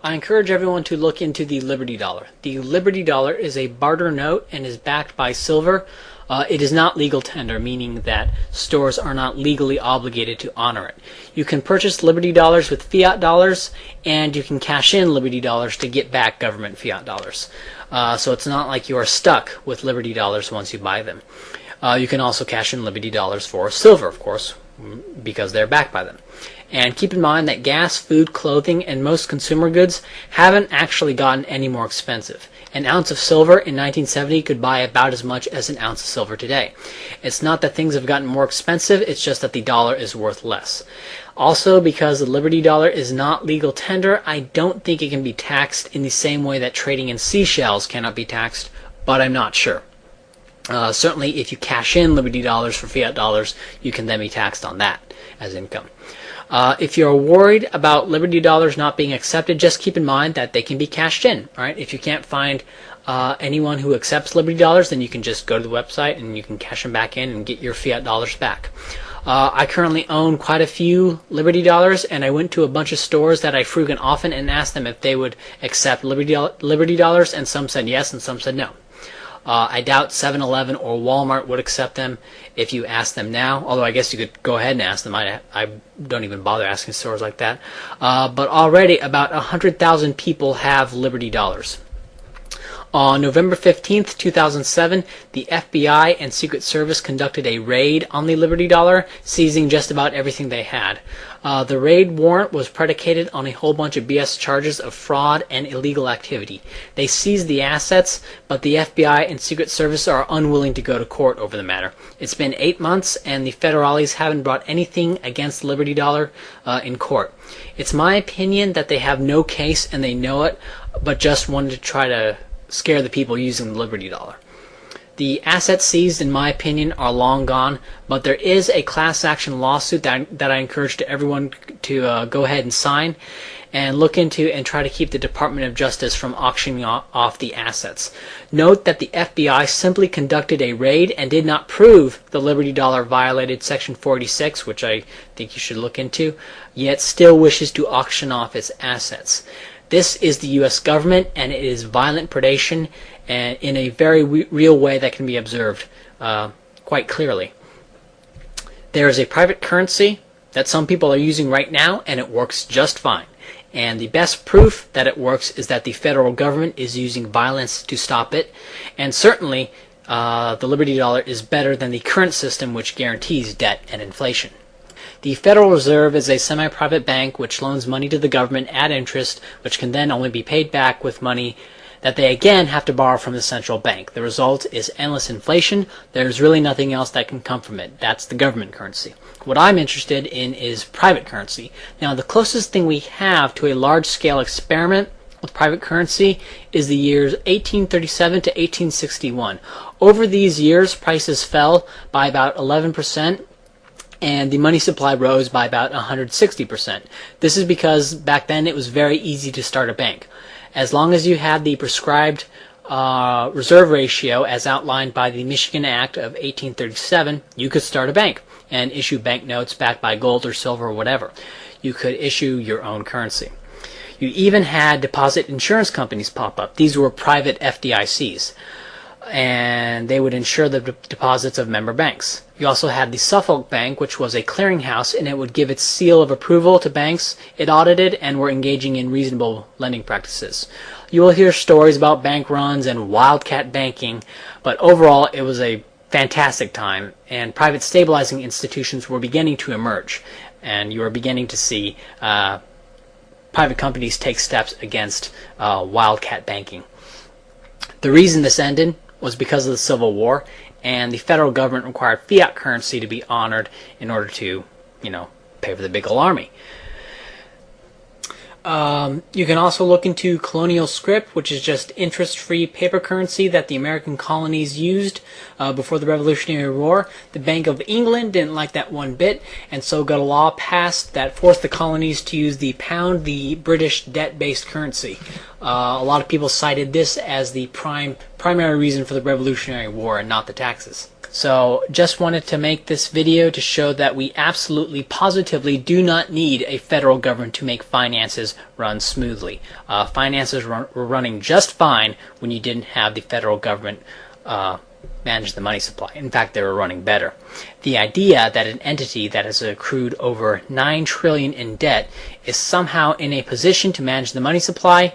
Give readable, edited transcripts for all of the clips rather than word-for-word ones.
I encourage everyone to look into the Liberty Dollar. The Liberty Dollar is a barter note and is backed by silver. It is not legal tender, meaning that stores are not legally obligated to honor it. You can purchase Liberty Dollars with fiat dollars, and you can cash in Liberty Dollars to get back government fiat dollars. So it's not like you are stuck with Liberty Dollars once you buy them. You can also cash in Liberty Dollars for silver, of course, because they're backed by them. And keep in mind that gas, food, clothing, and most consumer goods haven't actually gotten any more expensive. An ounce of silver in 1970 could buy about as much as an ounce of silver today. It's not that things have gotten more expensive, it's just that the dollar is worth less. Also, because the Liberty Dollar is not legal tender, I don't think it can be taxed in the same way that trading in seashells cannot be taxed, but I'm not sure. Certainly, if you cash in Liberty Dollars for fiat dollars, you can then be taxed on that as income. If you're worried about Liberty Dollars not being accepted, just keep in mind that they can be cashed in. All right? If you can't find anyone who accepts Liberty Dollars, then you can just go to the website and you can cash them back in and get your fiat dollars back. I currently own quite a few Liberty Dollars, and I went to a bunch of stores that I frequent often and asked them if they would accept Liberty Dollars, and some said yes and some said no. I doubt 7-Eleven or Walmart would accept them if you ask them now, although I guess you could go ahead and ask them. I don't even bother asking stores like that. But already about 100,000 people have Liberty Dollars. On November 15th, 2007, the FBI and Secret Service conducted a raid on the Liberty Dollar, seizing just about everything they had. The raid warrant was predicated on a whole bunch of BS charges of fraud and illegal activity. They seized the assets, but the FBI and Secret Service are unwilling to go to court over the matter. It's been 8 months, and the federales haven't brought anything against the Liberty Dollar in court. It's my opinion that they have no case and they know it, but just wanted to try to scare the people using the Liberty Dollar. The assets seized, in my opinion, are long gone, but there is a class action lawsuit that I encourage to everyone to go ahead and sign and look into and try to keep the Department of Justice from auctioning off the assets. Note that the FBI simply conducted a raid and did not prove the Liberty Dollar violated Section 46, which I think you should look into, yet still wishes to auction off its assets. This is the U.S. government, and it is violent predation and in a very real way that can be observed quite clearly. There is a private currency that some people are using right now, and it works just fine. And the best proof that it works is that the federal government is using violence to stop it. And certainly, the Liberty Dollar is better than the current system, which guarantees debt and inflation. The Federal Reserve is a semi-private bank which loans money to the government at interest, which can then only be paid back with money that they again have to borrow from the central bank. The result is endless inflation. There's really nothing else that can come from it. That's the government currency. What I'm interested in is private currency. Now, the closest thing we have to a large-scale experiment with private currency is the years 1837 to 1861. Over these years, prices fell by about 11%. And the money supply rose by about 160%. This is because back then it was very easy to start a bank. As long as you had the prescribed reserve ratio as outlined by the Michigan Act of 1837, you could start a bank and issue banknotes backed by gold or silver or whatever. You could issue your own currency. You even had deposit insurance companies pop up. These were private FDICs, and they would insure the deposits of member banks. You also had the Suffolk Bank, which was a clearinghouse, and it would give its seal of approval to banks it audited and were engaging in reasonable lending practices. You will hear stories about bank runs and wildcat banking, but overall it was a fantastic time, and private stabilizing institutions were beginning to emerge, and you were beginning to see private companies take steps against wildcat banking. The reason this ended was because of the Civil War, and the federal government required fiat currency to be honored in order to, pay for the big old army. You can also look into colonial scrip, which is just interest-free paper currency that the American colonies used before the Revolutionary War. The Bank of England didn't like that one bit, and so got a law passed that forced the colonies to use the pound, the British debt-based currency. A lot of people cited this as the primary reason for the Revolutionary War and not the taxes. So just wanted to make this video to show that we absolutely positively do not need a federal government to make finances run smoothly. Finances were running just fine when you didn't have the federal government manage the money supply. In fact, they were running better. The idea that an entity that has accrued over $9 trillion in debt is somehow in a position to manage the money supply,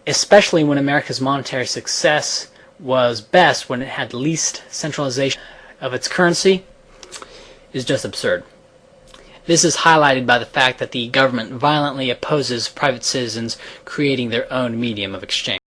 especially when America's monetary success was best when it had least centralization of its currency, is just absurd. This is highlighted by the fact that the government violently opposes private citizens creating their own medium of exchange.